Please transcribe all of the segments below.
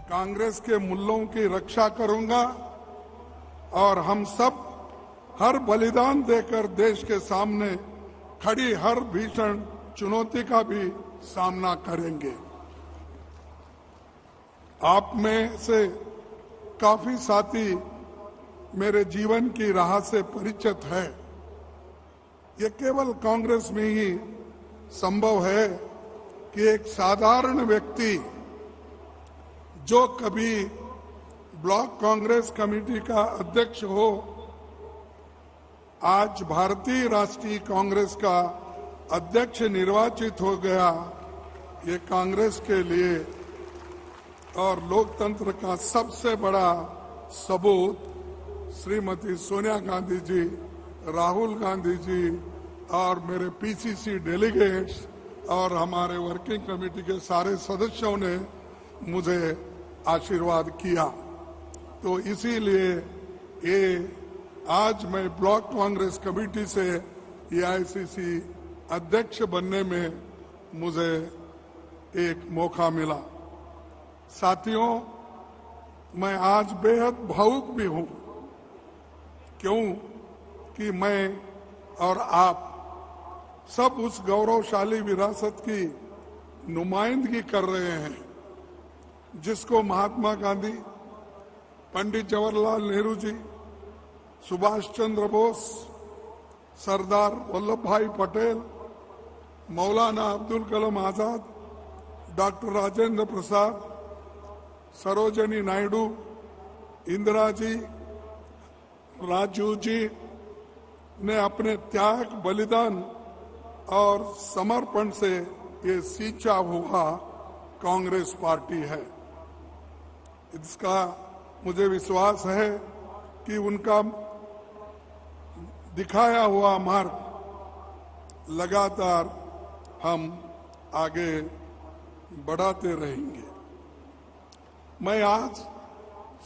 कांग्रेस के मूल्यों की रक्षा करूंगा और हम सब हर बलिदान देकर देश के सामने खड़ी हर भीषण चुनौती का भी सामना करेंगे। आप में से काफी साथी मेरे जीवन की राह से परिचित है। ये केवल कांग्रेस में ही संभव है कि एक साधारण व्यक्ति जो कभी ब्लॉक कांग्रेस कमेटी का अध्यक्ष हो, आज भारतीय राष्ट्रीय कांग्रेस का अध्यक्ष निर्वाचित हो गया। ये कांग्रेस के लिए और लोकतंत्र का सबसे बड़ा सबूत श्रीमती सोनिया गांधी जी, राहुल गांधी जी और मेरे पीसीसी डेलीगेट्स और हमारे वर्किंग कमेटी के सारे सदस्यों ने मुझे आशीर्वाद किया। तो इसीलिए ये आज मैं ब्लॉक कांग्रेस कमेटी से एआईसीसी अध्यक्ष बनने में मुझे एक मौका मिला। साथियों, मैं आज बेहद भावुक भी हूं। क्यों कि मैं और आप सब उस गौरवशाली विरासत की नुमाइंदगी कर रहे हैं जिसको महात्मा गांधी, पंडित जवाहरलाल नेहरू जी, सुभाष चंद्र बोस, सरदार वल्लभ भाई पटेल, मौलाना अब्दुल कलाम आजाद, डॉक्टर राजेंद्र प्रसाद, सरोजिनी नायडू, इंदिरा जी, राजीव जी ने अपने त्याग, बलिदान और समर्पण से ये सींचा हुआ कांग्रेस पार्टी है। इसका मुझे विश्वास है कि उनका दिखाया हुआ मार्ग लगातार हम आगे बढ़ाते रहेंगे। मैं आज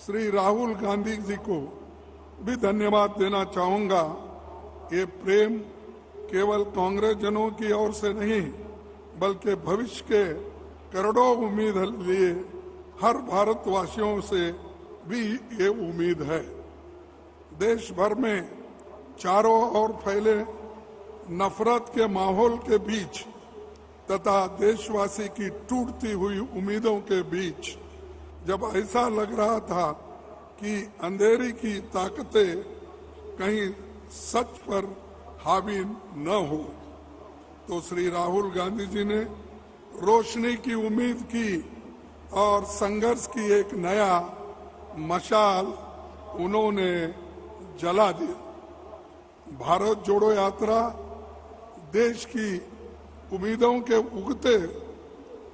श्री राहुल गांधी जी को भी धन्यवाद देना चाहूंगा। ये प्रेम केवल कांग्रेस जनों की ओर से नहीं, बल्कि भविष्य के करोड़ों उम्मीद लिए हर भारतवासियों से भी ये उम्मीद है। देश भर में चारों ओर फैले नफरत के माहौल के बीच तथा देशवासी की टूटती हुई उम्मीदों के बीच जब ऐसा लग रहा था कि अंधेरी की ताकतें कहीं सच पर हावी न हो, तो श्री राहुल गांधी जी ने रोशनी की उम्मीद की और संघर्ष की एक नया मशाल उन्होंने जला दी। भारत जोड़ो यात्रा देश की उम्मीदों के उगते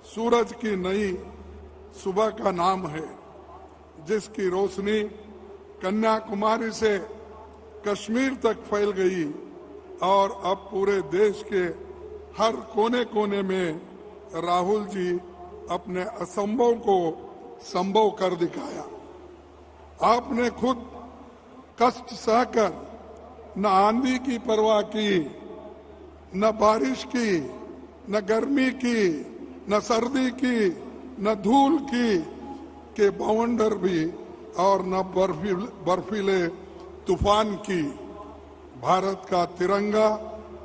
सूरज की नई सुबह का नाम है, जिसकी रोशनी कन्याकुमारी से कश्मीर तक फैल गई और अब पूरे देश के हर कोने कोने में राहुल जी अपने असंभव को संभव कर दिखाया। आपने खुद कष्ट सहकर न आंधी की परवाह की, न बारिश की, न गर्मी की, न सर्दी की, न धूल की के बवंडर भी और न बर्फीले तूफान की। भारत का तिरंगा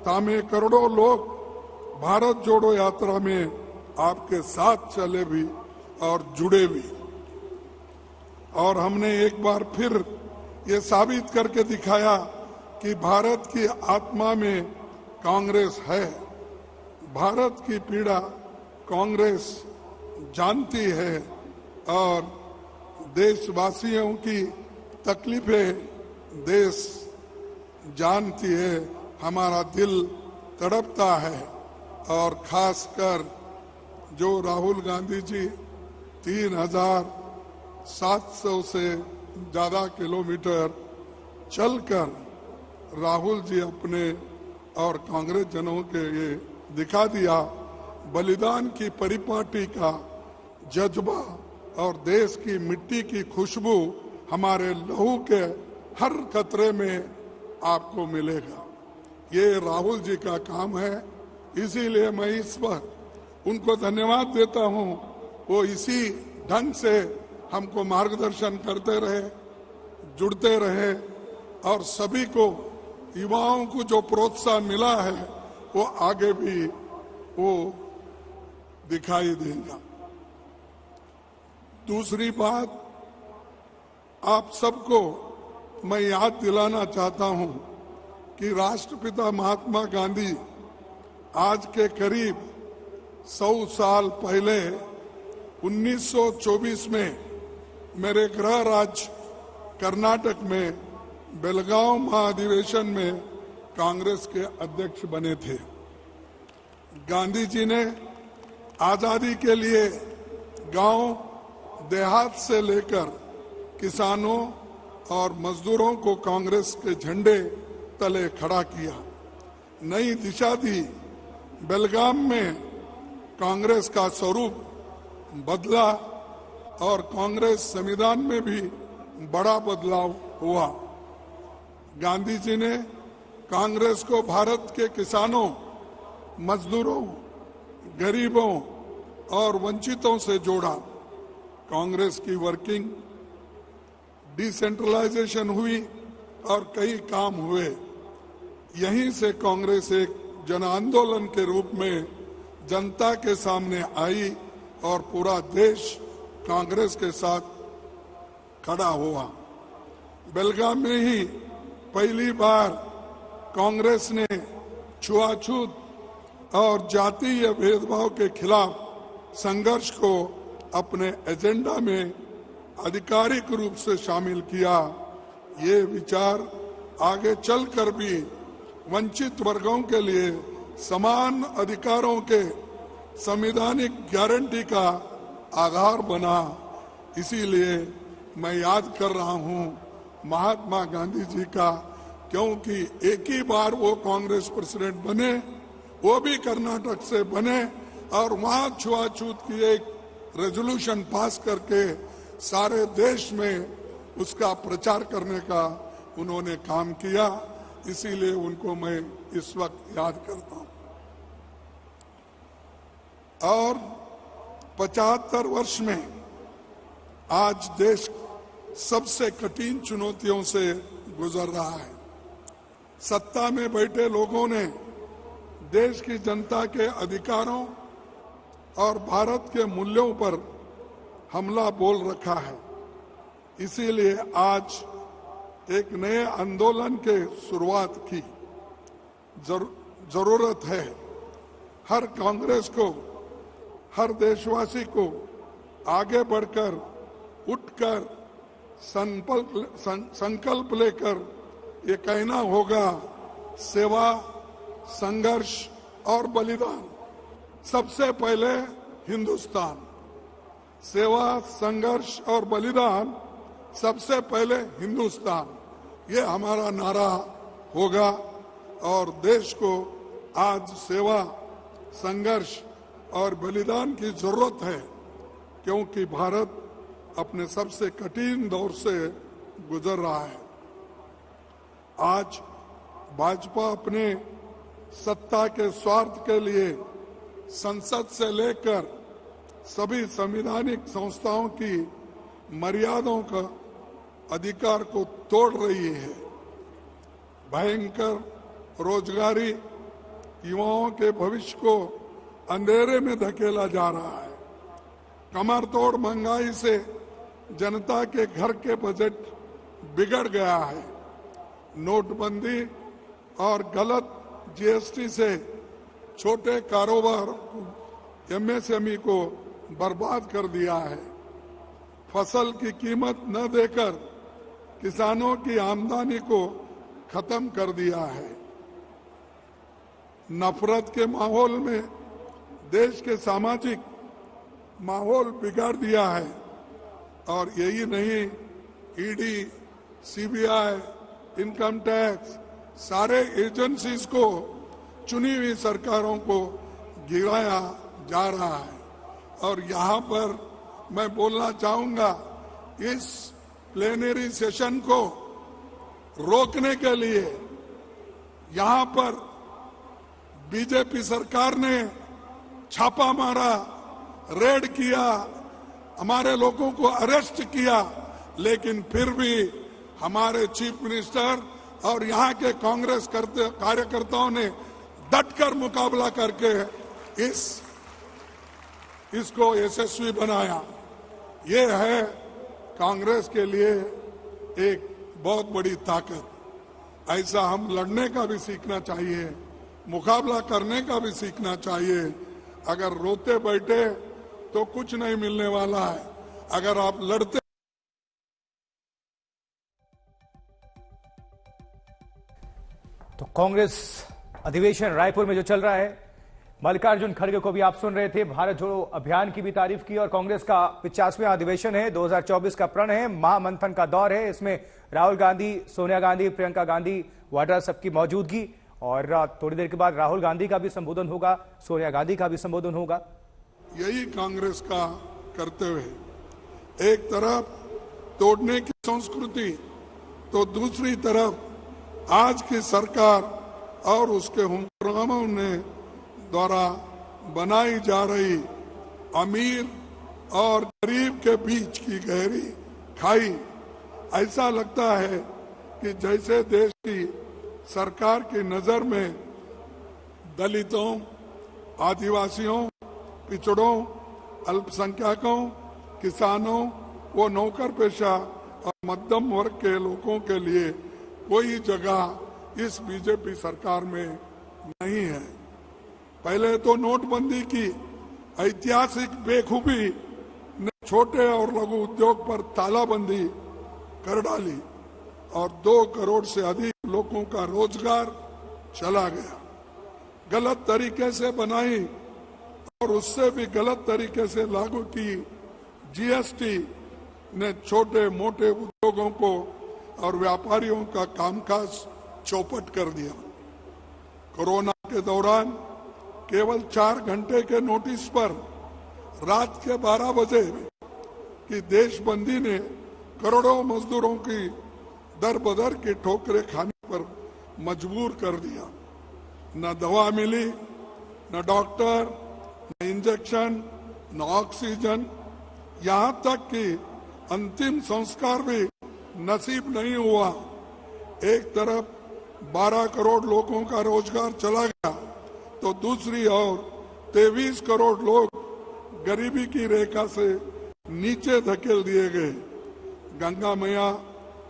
तामे करोड़ों लोग भारत जोड़ो यात्रा में आपके साथ चले भी और जुड़े भी। और हमने एक बार फिर ये साबित करके दिखाया कि भारत की आत्मा में कांग्रेस है। भारत की पीड़ा कांग्रेस जानती है और देशवासियों की तकलीफें देश जानती है। हमारा दिल तड़पता है और खासकर जो राहुल गांधी जी 3700 से ज्यादा किलोमीटर चलकर राहुल जी अपने और कांग्रेस जनों के ये दिखा दिया बलिदान की परिपाटी का जज्बा और देश की मिट्टी की खुशबू हमारे लहू के हर कतरे में आपको मिलेगा। ये राहुल जी का काम है, इसीलिए मैं इस पर उनको धन्यवाद देता हूं। वो इसी ढंग से हमको मार्गदर्शन करते रहे, जुड़ते रहे और सभी को, युवाओं को जो प्रोत्साहन मिला है वो आगे भी वो दिखाई देगा। दूसरी बात, आप सबको मैं याद दिलाना चाहता हूं कि राष्ट्रपिता महात्मा गांधी आज के करीब 100 साल पहले 1924 में मेरे गृह राज्य कर्नाटक में बेलगांव महाधिवेशन में कांग्रेस के अध्यक्ष बने थे। गांधी जी ने आजादी के लिए गांव देहात से लेकर किसानों और मजदूरों को कांग्रेस के झंडे तले खड़ा किया, नई दिशा दी। बेलगाम में कांग्रेस का स्वरूप बदला और कांग्रेस संविधान में भी बड़ा बदलाव हुआ। गांधी जी ने कांग्रेस को भारत के किसानों, मजदूरों, गरीबों और वंचितों से जोड़ा। कांग्रेस की वर्किंग, डिसेंट्रलाइजेशन हुई और कई काम हुए। यहीं से कांग्रेस एक जन आंदोलन के रूप में जनता के सामने आई और पूरा देश कांग्रेस के साथ खड़ा हुआ। बेलगाम में ही पहली बार कांग्रेस ने छुआछूत और जातीय भेदभाव के खिलाफ संघर्ष को अपने एजेंडा में आधिकारिक रूप से शामिल किया। ये विचार आगे चलकर भी वंचित वर्गों के लिए समान अधिकारों के संवैधानिक गारंटी का आधार बना। इसीलिए मैं याद कर रहा हूं महात्मा गांधी जी का, क्योंकि एक ही बार वो कांग्रेस प्रेसिडेंट बने, वो भी कर्नाटक से बने और वहां छुआछूत की एक रेजोल्यूशन पास करके सारे देश में उसका प्रचार करने का उन्होंने काम किया। इसीलिए उनको मैं इस वक्त याद करता हूं। और 75 वर्ष में आज देश सबसे कठिन चुनौतियों से गुजर रहा है। सत्ता में बैठे लोगों ने देश की जनता के अधिकारों और भारत के मूल्यों पर हमला बोल रखा है। इसीलिए आज एक नए आंदोलन के शुरुआत की जरूरत है। हर कांग्रेस को, हर देशवासी को आगे बढ़कर, उठकर संकल्प लेकर ये कहना होगा, सेवा, संघर्ष और बलिदान। सबसे पहले हिंदुस्तान, सेवा, संघर्ष और बलिदान, सबसे पहले हिंदुस्तान, ये हमारा नारा होगा। और देश को आज सेवा, संघर्ष और बलिदान की जरूरत है, क्योंकि भारत अपने सबसे कठिन दौर से गुजर रहा है। आज भाजपा अपने सत्ता के स्वार्थ के लिए संसद से लेकर सभी संवैधानिक संस्थाओं की मर्यादाओं का अधिकार को तोड़ रही है। भयंकर रोजगारी युवाओं के भविष्य को अंधेरे में धकेला जा रहा है। कमर तोड़ महंगाई से जनता के घर के बजट बिगड़ गया है। नोटबंदी और गलत जीएसटी से छोटे कारोबार, एमएसएमई को बर्बाद कर दिया है। फसल की कीमत न देकर किसानों की आमदनी को खत्म कर दिया है। नफरत के माहौल में देश के सामाजिक माहौल बिगाड़ दिया है। और यही नहीं, ईडी, सीबीआई, इनकम टैक्स, सारे एजेंसीज को चुनी हुई सरकारों को गिराया जा रहा है। और यहाँ पर मैं बोलना चाहूंगा, इस प्लेनरी सेशन को रोकने के लिए यहाँ पर बीजेपी सरकार ने छापा मारा, रेड किया हमारे लोगों को अरेस्ट किया, लेकिन फिर भी हमारे चीफ मिनिस्टर और यहाँ के कांग्रेस कार्यकर्ताओं ने डटकर मुकाबला करके इसको यशस्वी बनाया। ये है कांग्रेस के लिए एक बहुत बड़ी ताकत। ऐसा हम लड़ने का भी सीखना चाहिए, मुकाबला करने का भी सीखना चाहिए। अगर रोते बैठे तो कुछ नहीं मिलने वाला है, अगर आप लड़ते। तो कांग्रेस अधिवेशन रायपुर में जो चल रहा है, मल्लिकार्जुन खड़गे को भी आप सुन रहे थे। भारत जोड़ो अभियान की भी तारीफ की और कांग्रेस का 50वां अधिवेशन है, 2024 का प्रण है, महामंथन का दौर है। इसमें राहुल गांधी, सोनिया गांधी, प्रियंका गांधी, वाड्रा सबकी मौजूदगी और थोड़ी देर के बाद राहुल गांधी का भी संबोधन होगा, सोनिया गांधी का भी संबोधन होगा। यही कांग्रेस का कर्तव्य है। एक तरफ तोड़ने की संस्कृति, तो दूसरी तरफ आज की सरकार और उसके हुक्मरानों ने द्वारा बनाई जा रही अमीर और गरीब के बीच की गहरी खाई। ऐसा लगता है कि जैसे देश की सरकार की नजर में दलितों, आदिवासियों, पिछड़ों, अल्पसंख्यकों, किसानों, वो नौकर पेशा और मध्यम वर्ग के लोगों के लिए कोई जगह इस बीजेपी सरकार में नहीं है। पहले तो नोटबंदी की ऐतिहासिक बेखूबी ने छोटे और लघु उद्योग पर तालाबंदी कर डाली और 2 करोड़ से अधिक लोगों का रोजगार चला गया। गलत तरीके से बनाई और उससे भी गलत तरीके से लागू की जीएसटी ने छोटे मोटे उद्योगों को और व्यापारियों का कामकाज चौपट कर दिया। कोरोना के दौरान केवल 4 घंटे के नोटिस पर रात के 12 बजे की देशबंदी ने करोड़ों मजदूरों की दर बदर की ठोकरें खाने पर मजबूर कर दिया। न दवा मिली, न डॉक्टर, न इंजेक्शन, न ऑक्सीजन, यहाँ तक कि अंतिम संस्कार भी नसीब नहीं हुआ। एक तरफ 12 करोड़ लोगों का रोजगार चला गया, तो दूसरी ओर 23 करोड़ लोग गरीबी की रेखा से नीचे धकेल दिए गए। गंगा मैया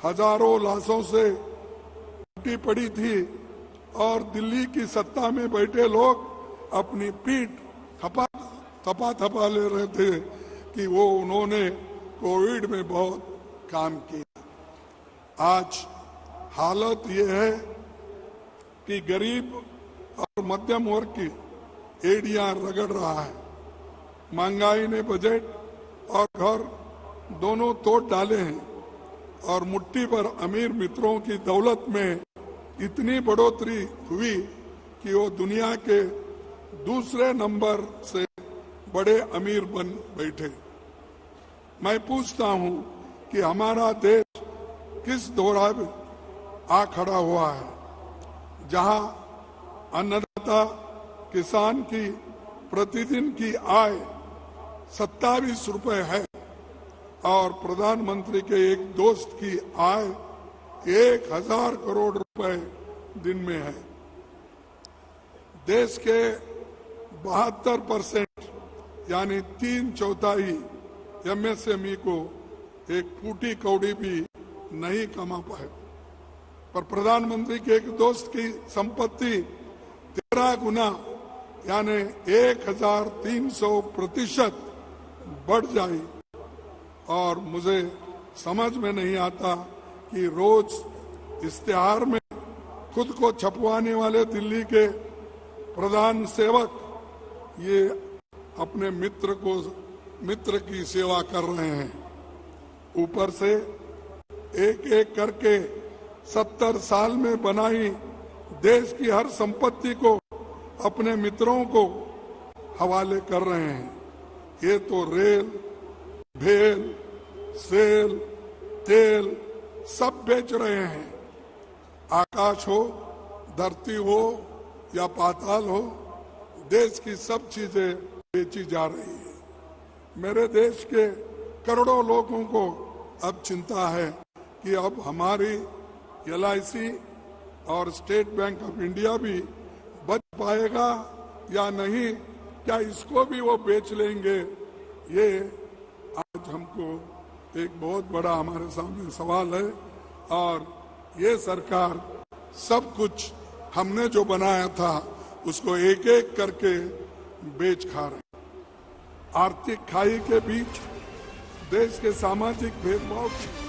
हजारों लाशों से टूटी पड़ी थी और दिल्ली की सत्ता में बैठे लोग अपनी पीठ थपा ले रहे थे कि वो उन्होंने कोविड में बहुत काम किया। आज हालत ये है कि गरीब और मध्यम वर्ग की एड़ियां रगड़ रहा है। महंगाई ने बजट और घर दोनों तोड़ डाले हैं और मुट्ठी पर अमीर मित्रों की दौलत में इतनी बढ़ोतरी हुई कि वो दुनिया के दूसरे नंबर से बड़े अमीर बन बैठे। मैं पूछता हूं कि हमारा देश किस दौरान आ खड़ा हुआ है, जहां अन्नदाता किसान की प्रतिदिन की आय 27 रुपए है और प्रधानमंत्री के एक दोस्त की आय 1000 करोड़ रुपए दिन में है। देश के 72% यानी 3/4 एमएसएमई को एक फूटी कौड़ी भी नहीं कमा पाए, पर प्रधानमंत्री के एक दोस्त की संपत्ति 13 गुना यानी 1300% बढ़ जाए। और मुझे समझ में नहीं आता कि रोज इश्तेहार में खुद को छपवाने वाले दिल्ली के प्रधान सेवक ये अपने मित्र की सेवा कर रहे हैं। ऊपर से एक एक करके 70 साल में बनाई देश की हर संपत्ति को अपने मित्रों को हवाले कर रहे हैं। ये तो रेल, भेल, सेल, तेल सब बेच रहे हैं। आकाश हो, धरती हो या पाताल हो, देश की सब चीजें बेची जा रही है। मेरे देश के करोड़ों लोगों को अब चिंता है कि अब हमारी LIC और स्टेट बैंक ऑफ इंडिया भी बच पाएगा या नहीं, क्या इसको भी वो बेच लेंगे। ये आज हमको एक बहुत बड़ा हमारे सामने सवाल है और ये सरकार सब कुछ हमने जो बनाया था उसको एक एक करके बेच खा रहे। आर्थिक खाई के बीच देश के सामाजिक भेदभाव की